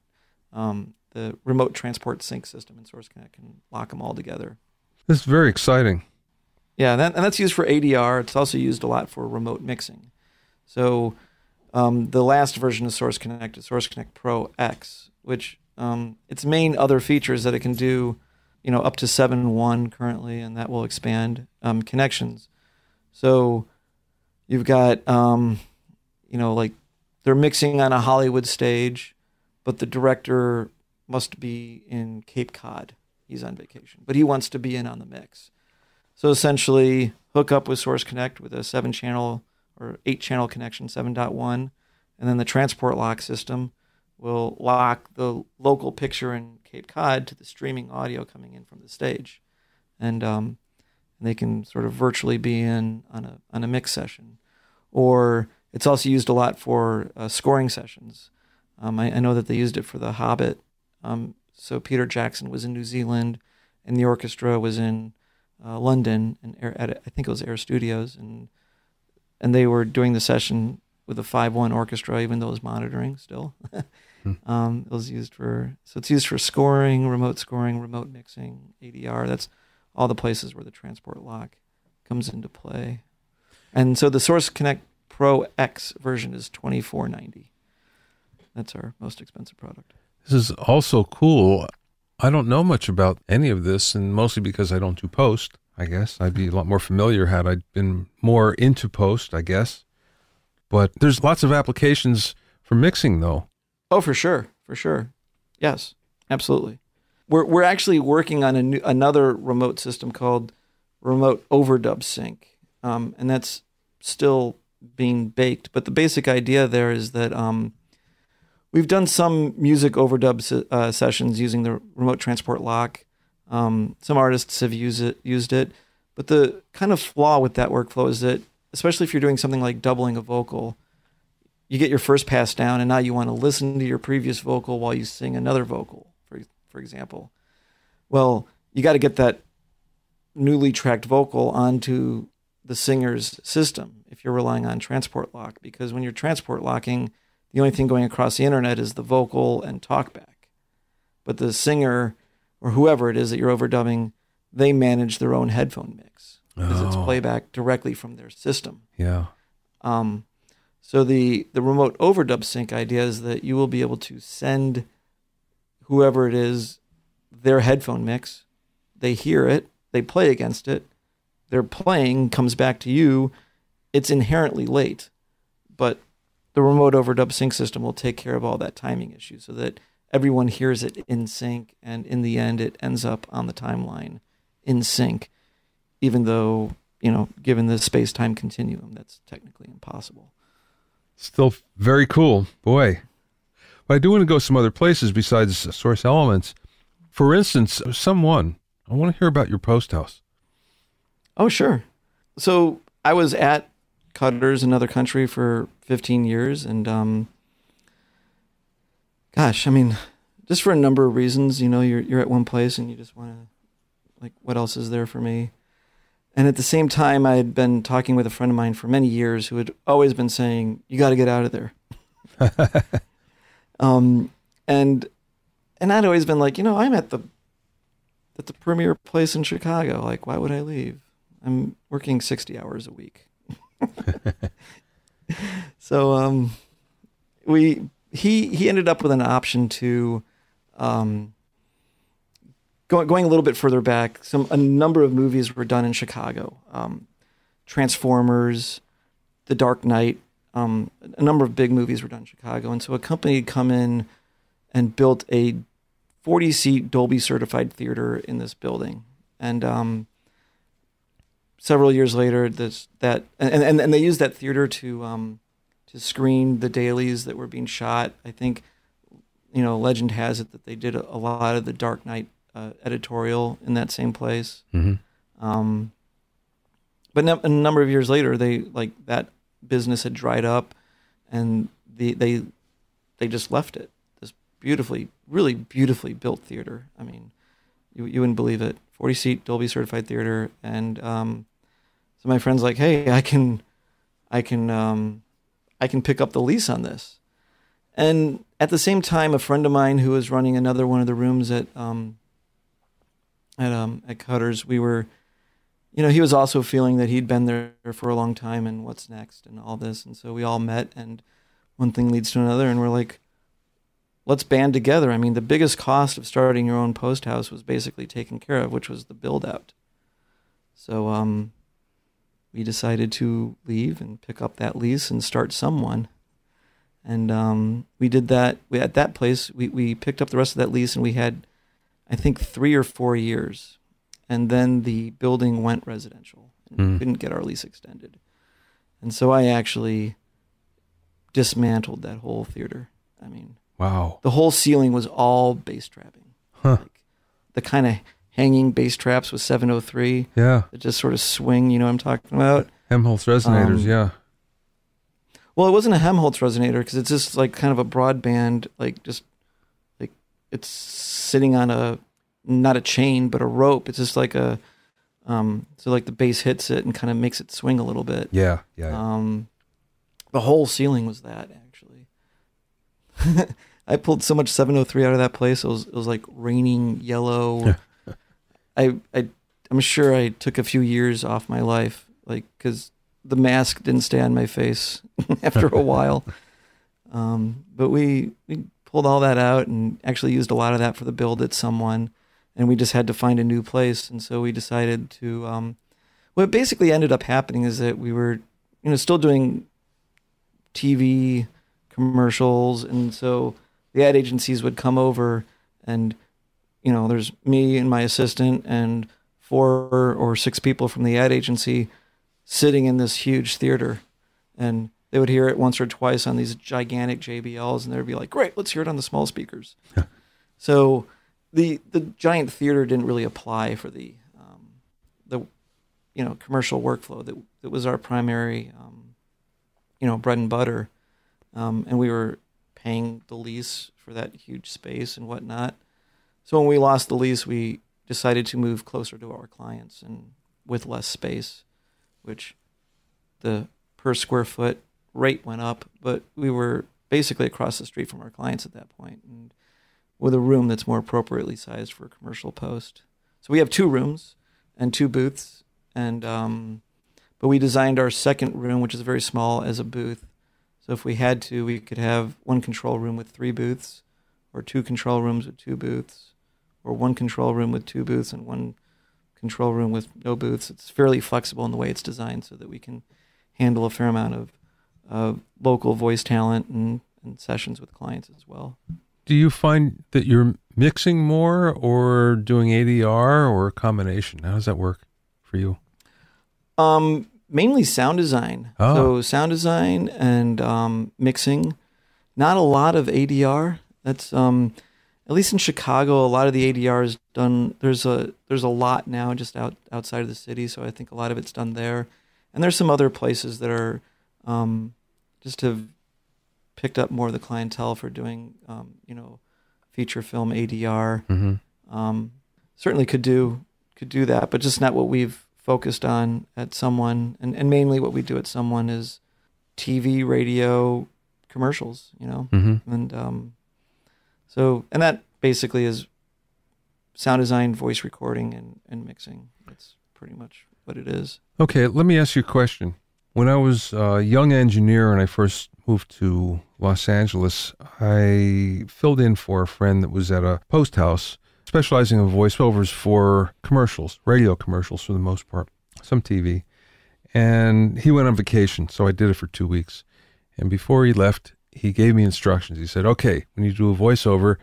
the remote transport sync system in Source Connect can lock them all together. This is very exciting. Yeah, and that's used for ADR. It's also used a lot for remote mixing. So the last version of Source Connect is Source Connect Pro X, which its main other features that it can do, up to 7.1 currently, and that will expand connections. So you've got, like they're mixing on a Hollywood stage, but the director must be in Cape Cod. He's on vacation, but he wants to be in on the mix. So essentially, hook up with Source Connect with a 7-channel or 8-channel connection, 7.1, and then the transport lock system will lock the local picture in Cape Cod to the streaming audio coming in from the stage, and they can sort of virtually be in on a mix session. Or it's also used a lot for scoring sessions. I know that they used it for The Hobbit. So Peter Jackson was in New Zealand, and the orchestra was in London, and I think it was Air Studios, and they were doing the session with a 5.1 orchestra, even though it was monitoring still. It was used it's used for scoring, remote mixing, ADR. That's all the places where the transport lock comes into play. And so the Source Connect Pro X version is $24.90. That's our most expensive product. This is also cool. I don't know much about any of this, and mostly because I don't do post, I guess. I'd be a lot more familiar had I been more into post, I guess. But there's lots of applications for mixing, though. Oh, for sure. Yes, absolutely. We're actually working on another remote system called Remote Overdub Sync, and that's still being baked. But the basic idea there is that we've done some music overdub sessions using the remote transport lock. Some artists have used it, but the kind of flaw with that workflow is that, especially if you're doing something like doubling a vocal, you get your first pass down, and now you want to listen to your previous vocal while you sing another vocal, for example. Well, you got to get that newly tracked vocal onto the singer's system if you're relying on transport lock, because when you're transport locking, the only thing going across the internet is the vocal and talkback. But the singer, or whoever it is that you're overdubbing, they manage their own headphone mix because it's playback directly from their system. Yeah. So the remote overdub sync idea is that you will be able to send whoever it is their headphone mix. They hear it, they play against it, their playing comes back to you. It's inherently late, but the remote overdub sync system will take care of all that timing issue so that everyone hears it in sync, and in the end it ends up on the timeline in sync, even though, given the space-time continuum, that's technically impossible. Still very cool. Boy. But I do want to go some other places besides Source Elements. For instance, I want to hear about your post house. Oh, sure. So I was at Cutters, another country, for 15 years, and Gosh, I mean, just for a number of reasons. You're at one place and you just want to, like, what else is there for me? And at the same time, I had been talking with a friend of mine for many years who had always been saying, "You got to get out of there." And I'd always been like, I'm at the premier place in Chicago. Like, why would I leave? I'm working 60 hours a week. So he ended up with an option to going a little bit further back. A number of movies were done in Chicago. Transformers, The Dark Knight, a number of big movies were done in Chicago. And so a company had come in and built a 40-seat Dolby certified theater in this building. And several years later, and they used that theater to screen the dailies that were being shot. I think, legend has it that they did a lot of the Dark Knight editorial in that same place. Mm-hmm. But a number of years later, that business had dried up, and they just left it. This really beautifully built theater. I mean, you wouldn't believe it. 40-seat Dolby certified theater, and so my friend's like, "Hey, I can pick up the lease on this." And at the same time, a friend of mine who was running another one of the rooms at Cutter's, we were, he was also feeling that he'd been there for a long time and what's next and all this. And so we all met, and one thing leads to another, and we're like, let's band together. I mean, the biggest cost of starting your own post house was basically taken care of, which was the build out. So we decided to leave and pick up that lease and start someone. And we did that. At that place, we picked up the rest of that lease, and we had, I think, 3 or 4 years. And then the building went residential, and we couldn't get our lease extended. And so I actually dismantled that whole theater. I mean, wow. The whole ceiling was all bass trapping. Huh. Like the kind of hanging bass traps with 703. Yeah. That just sort of swing, you know what I'm talking about? Helmholtz resonators, yeah. Well, it wasn't a Helmholtz resonator because it's just like kind of a broadband, like it's sitting on not a chain, but a rope. It's just like so like the bass hits it and kind of makes it swing a little bit. Yeah. The whole ceiling was that, actually. I pulled so much 703 out of that place. It was like raining yellow. I'm sure I took a few years off my life, like, because the mask didn't stay on my face after a while. But we pulled all that out and actually used a lot of that for the build at someone, and we just had to find a new place. And so we decided to, what basically ended up happening is that we were, still doing TV commercials. And so the ad agencies would come over, and, there's me and my assistant and 4 or 6 people from the ad agency sitting in this huge theater, and they would hear it once or twice on these gigantic JBLs, and they'd be like, "Great, let's hear it on the small speakers." So the giant theater didn't really apply for the commercial workflow that was our primary bread and butter, and we were paying the lease for that huge space and whatnot. So when we lost the lease, we decided to move closer to our clients and with less space, which the per square foot rate went up, but we were basically across the street from our clients at that point, and with a room that's more appropriately sized for a commercial post. So we have 2 rooms and 2 booths, and but we designed our second room, which is very small, as a booth. So if we had to, we could have 1 control room with 3 booths, or 2 control rooms with 2 booths, or 1 control room with 2 booths and 1 control room with no booths. It's fairly flexible in the way it's designed so that we can handle a fair amount of local voice talent and sessions with clients as well. Do you find that you're mixing more or doing ADR or a combination? How does that work for you? Mainly sound design. Oh. So sound design and mixing. Not a lot of ADR. That's at least in Chicago, a lot of the ADR is done. There's a lot now just outside of the city, so I think a lot of it's done there. And there's some other places that are just have picked up more of the clientele for doing, feature film ADR. Certainly could do that, but just not what we've focused on at Someone. And mainly what we do at Someone is TV, radio, commercials, and and that basically is sound design, voice recording, and mixing. That's pretty much what it is. Okay, let me ask you a question. When I was a young engineer and I first moved to Los Angeles, I filled in for a friend that was at a post house specializing in voiceovers for commercials, radio commercials for the most part, some TV. And he went on vacation, so I did it for 2 weeks. And before he left, he gave me instructions. He said, okay, when you do a voiceover,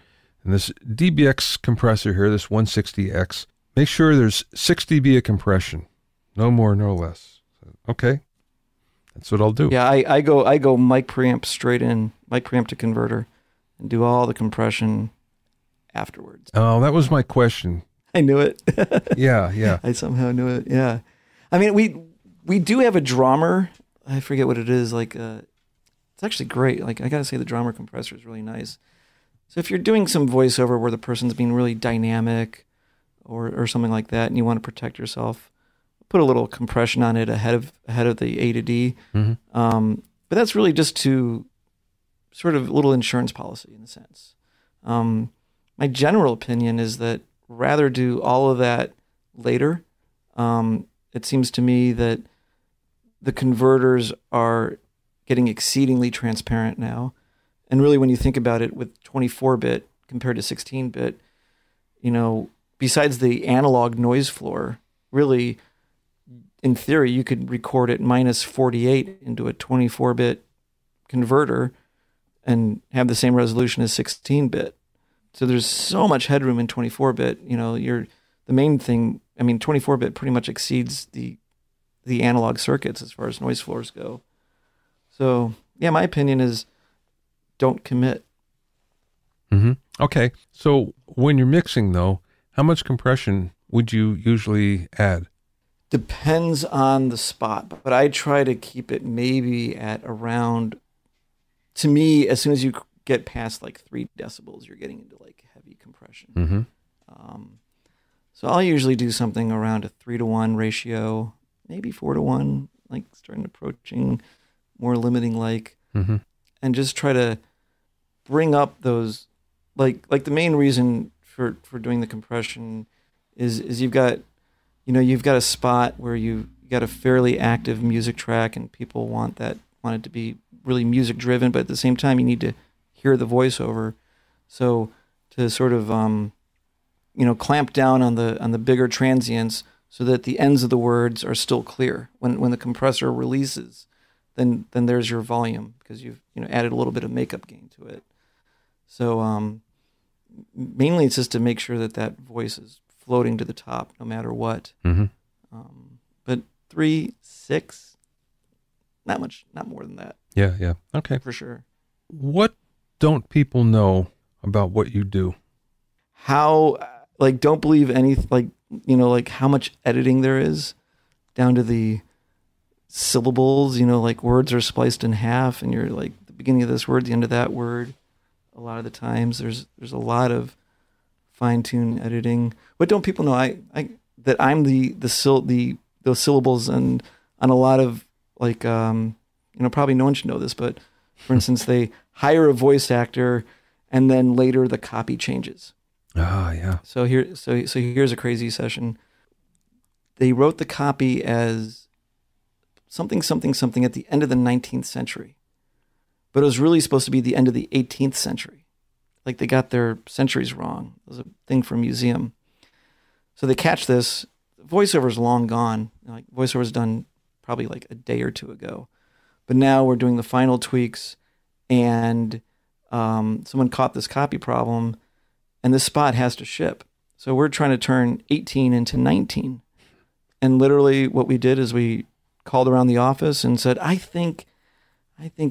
and this DBX compressor here, this 160X, make sure there's 6 dB of compression. No more, no less. So, okay, that's what I'll do. Yeah, I go mic preamp straight in, mic preamp to converter, and do all the compression afterwards. Oh, that was my question. I knew it. Yeah. I somehow knew it, yeah. I mean, we do have a drummer. I forget what it is. It's actually great. I got to say the drummer compressor is really nice. So if you're doing some voiceover where the person's being really dynamic or something like that, and you want to protect yourself, put a little compression on it ahead of the A to D. But that's really just to sort of a little insurance policy in a sense. My general opinion is that rather do all of that later. It seems to me that the converters are getting exceedingly transparent now. And really, when you think about it with 24-bit compared to 16-bit, besides the analog noise floor, really, in theory, you could record it minus 48 into a 24-bit converter and have the same resolution as 16-bit. So there's so much headroom in 24-bit. The main thing, 24-bit pretty much exceeds the analog circuits as far as noise floors go. So, yeah, my opinion is don't commit. Okay. So when you're mixing, though, how much compression would you usually add? Depends on the spot, but I try to keep it maybe at around, to me, as soon as you get past 3 decibels, you're getting into heavy compression. So I'll usually do something around a 3-to-1 ratio, maybe 4-to-1, starting approaching more limiting and just try to bring up those, the main reason for doing the compression is you've got a spot where you got a fairly active music track and people want it to be really music driven, but at the same time you need to hear the voiceover. So to sort of clamp down on the bigger transients so that the ends of the words are still clear when the compressor releases, then there's your volume because you've added a little bit of makeup gain to it. So mainly it's just to make sure that voice is floating to the top no matter what. But 3, 6, not much, not more than that. Yeah. Okay. For sure. What don't people know about what you do? How, don't believe anything, how much editing there is down to the syllables, words are spliced in half and you're the beginning of this word, the end of that word. A lot of the times there's a lot of fine-tune editing. What don't people know? That I'm those syllables and on a lot of probably no one should know this, but for instance, they hire a voice actor and then later the copy changes. Ah, yeah. So here's a crazy session. They wrote the copy as something at the end of the 19th century, but it was really supposed to be the end of the 18th century. They got their centuries wrong. It was a thing for a museum. So they catch this. Voiceover's long gone. Voiceover's done probably a day or two ago. But now we're doing the final tweaks, and someone caught this copy problem, and this spot has to ship. So we're trying to turn 18 into 19. And literally what we did is we called around the office and said, I think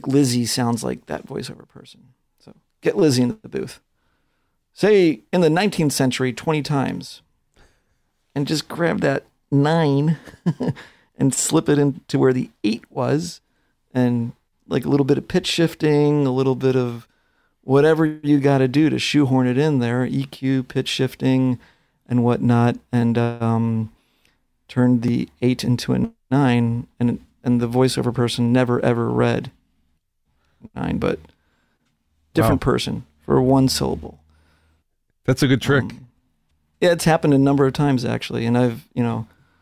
Lizzie sounds like that voiceover person. So get Lizzie in the booth. Say in the 19th century 20 times. And just grab that 9 and slip it into where the 8 was. And like a little bit of pitch shifting, a little bit of whatever you got to do to shoehorn it in there, EQ, pitch shifting, and whatnot, and turned the 8 into a 9, and the voiceover person never ever read 9, but different person for one syllable. That's a good trick. Yeah, it's happened a number of times actually, and I've,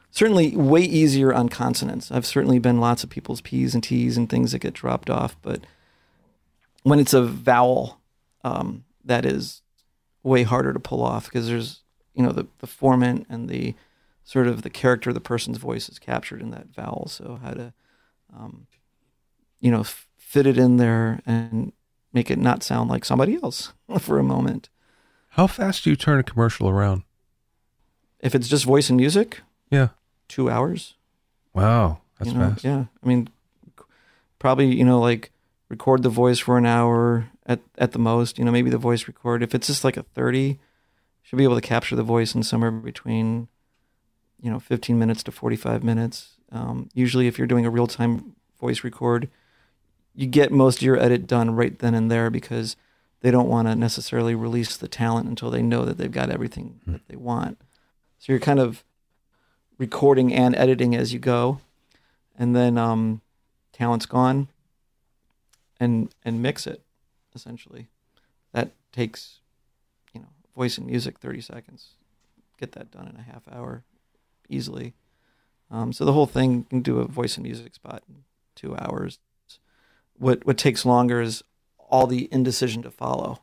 certainly way easier on consonants. I've certainly been lots of people's P's and T's and things that get dropped off, but when it's a vowel, that is way harder to pull off because there's, the formant and the sort of the character of the person's voice is captured in that vowel. So how to, fit it in there and make it not sound like somebody else for a moment. How fast do you turn a commercial around? If it's just voice and music? Yeah. 2 hours. Wow. That's fast. Yeah. I mean, probably, like record the voice for an hour at the most, maybe the voice record. If it's just like a 30, should be able to capture the voice in somewhere between, 15 minutes to 45 minutes. Usually if you're doing a real-time voice record, you get most of your edit done right then and there because they don't want to necessarily release the talent until they know that they've got everything that they want. So you're kind of recording and editing as you go, and then talent's gone, and mix it, essentially. That takes, voice and music 30 seconds. Get that done in a half hour easily. So the whole thing, you can do a voice and music spot in 2 hours. What takes longer is all the indecision to follow.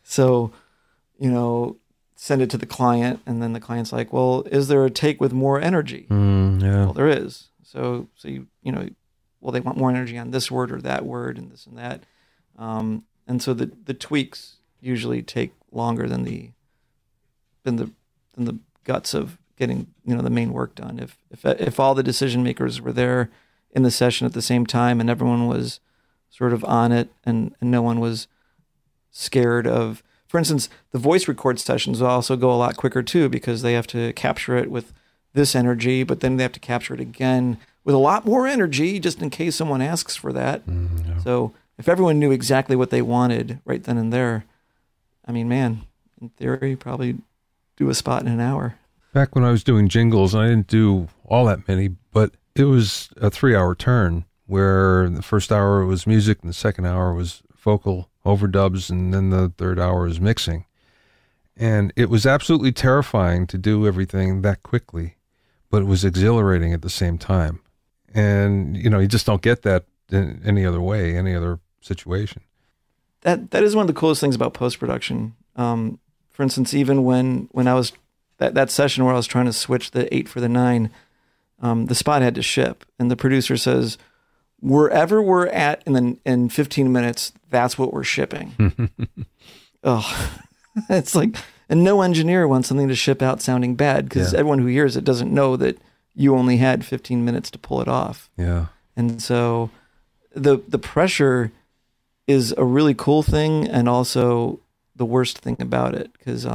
So, send it to the client, and then the client's like, well, is there a take with more energy? Yeah. Well, there is. So you well, they want more energy on this word or that word and this and that. And so the tweaks usually take longer than the guts of getting, the main work done. If all the decision makers were there in the session at the same time and everyone was sort of on it and no one was scared of, for instance, the voice record sessions will also go a lot quicker too because they have to capture it with this energy, but then they have to capture it again with a lot more energy just in case someone asks for that. Yeah. So if everyone knew exactly what they wanted right then and there, I mean, man, in theory, probably do a spot in an hour. Back when I was doing jingles, I didn't do all that many, but it was a 3-hour turn where the first hour was music and the second hour was vocal overdubs, and then the third hour is mixing. And it was absolutely terrifying to do everything that quickly, but it was exhilarating at the same time. And, you just don't get that in any other way, any other situation. That is one of the coolest things about post-production. For instance, even when I was, that session where I was trying to switch the 8 for the 9, the spot had to ship. And the producer says, wherever we're at in 15 minutes, that's what we're shipping. Oh, it's like, and no engineer wants something to ship out sounding bad because everyone who hears it doesn't know that you only had 15 minutes to pull it off. Yeah. And so the pressure is a really cool thing and also the worst thing about it because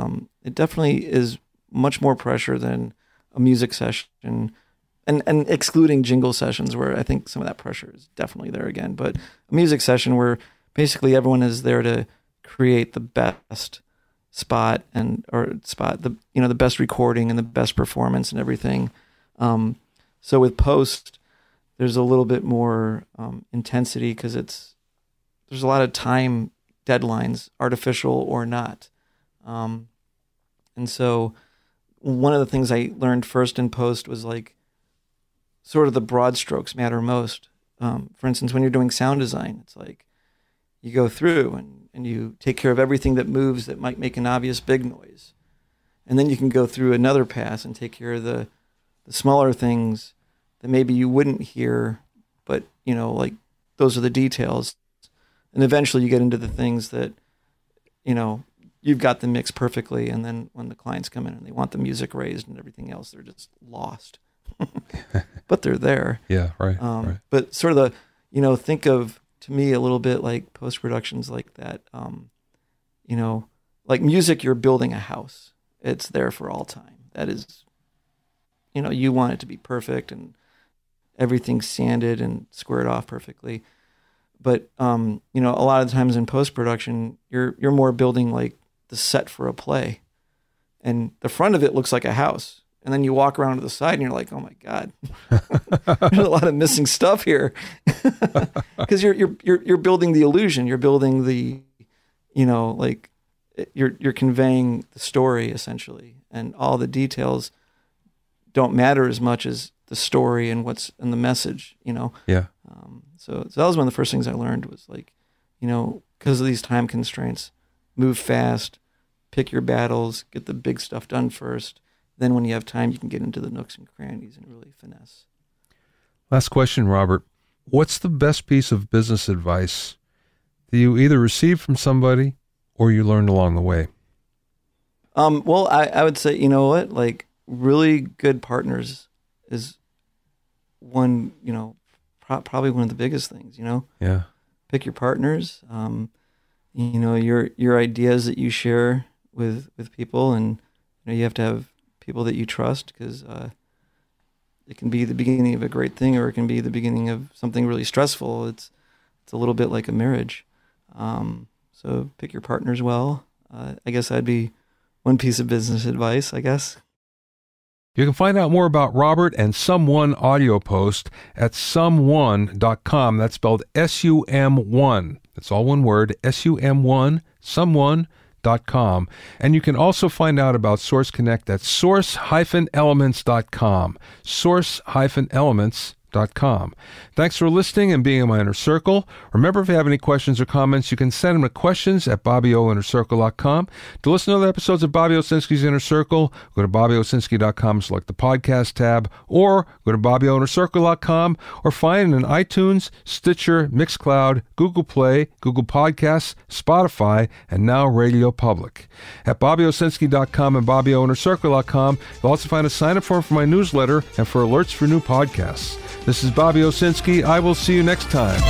it definitely is much more pressure than a music session. And excluding jingle sessions where I think some of that pressure is definitely there again. But a music session where basically everyone is there to create the best spot the best recording and the best performance and everything. So with post, there's a little bit more intensity because there's a lot of time deadlines, artificial or not. And so one of the things I learned first in post was like, sort of the broad strokes matter most. For instance, when you're doing sound design, it's like you go through and you take care of everything that moves that might make an obvious big noise. And then you can go through another pass and take care of the smaller things that maybe you wouldn't hear, but, like those are the details. And eventually you get into the things that, you've got the mix perfectly. And then when the clients come in and they want the music raised and everything else, they're just lost. But they're there. Yeah, right, right. But sort of think of, to me, a little bit like post-productions like that. Like music, you're building a house. It's there for all time. That is, you want it to be perfect and everything sanded and squared off perfectly. But you know, a lot of times in post-production, you're more building like the set for a play, and the front of it looks like a house, and then you walk around to the side and you're like, oh my God, there's a lot of missing stuff here, because you're building the illusion, you're building the, you know, like you're conveying the story essentially, and all the details don't matter as much as the story and what's in the message, you know? Yeah. So that was one of the first things I learned was like, you know, because of these time constraints, move fast, pick your battles, get the big stuff done first. Then when you have time, you can get into the nooks and crannies and really finesse. Last question, Robert. What's the best piece of business advice that you either received from somebody or you learned along the way? Well, I would say, you know what, like really good partners is one, you know, probably one of the biggest things, you know? Yeah. Pick your partners, you know, your ideas that you share with people, and you know, you have to have people that you trust, because it can be the beginning of a great thing, or it can be the beginning of something really stressful. It's a little bit like a marriage. So pick your partners well. I guess that'd be one piece of business advice, I guess. You can find out more about Robert and Someone Audio Post at someone.com. That's spelled SUM1. That's all one word, SUM1, someone.com. And you can also find out about Source Connect at source-elements.com. Source-elements.com. Thanks for listening and being in my inner circle. Remember, if you have any questions or comments, you can send them to questions@BobbyOInnerCircle.com. To listen to other episodes of Bobby Owsinski's Inner Circle, go to BobbyOwsinski.com, select the podcast tab, or go to BobbyOInnerCircle.com, or find it in iTunes, Stitcher, Mixcloud, Google Play, Google Podcasts, Spotify, and now Radio Public. At BobbyOwsinski.com and BobbyOInnerCircle.com, you'll also find a sign-up form for my newsletter and for alerts for new podcasts. This is Bobby Owsinski. I will see you next time.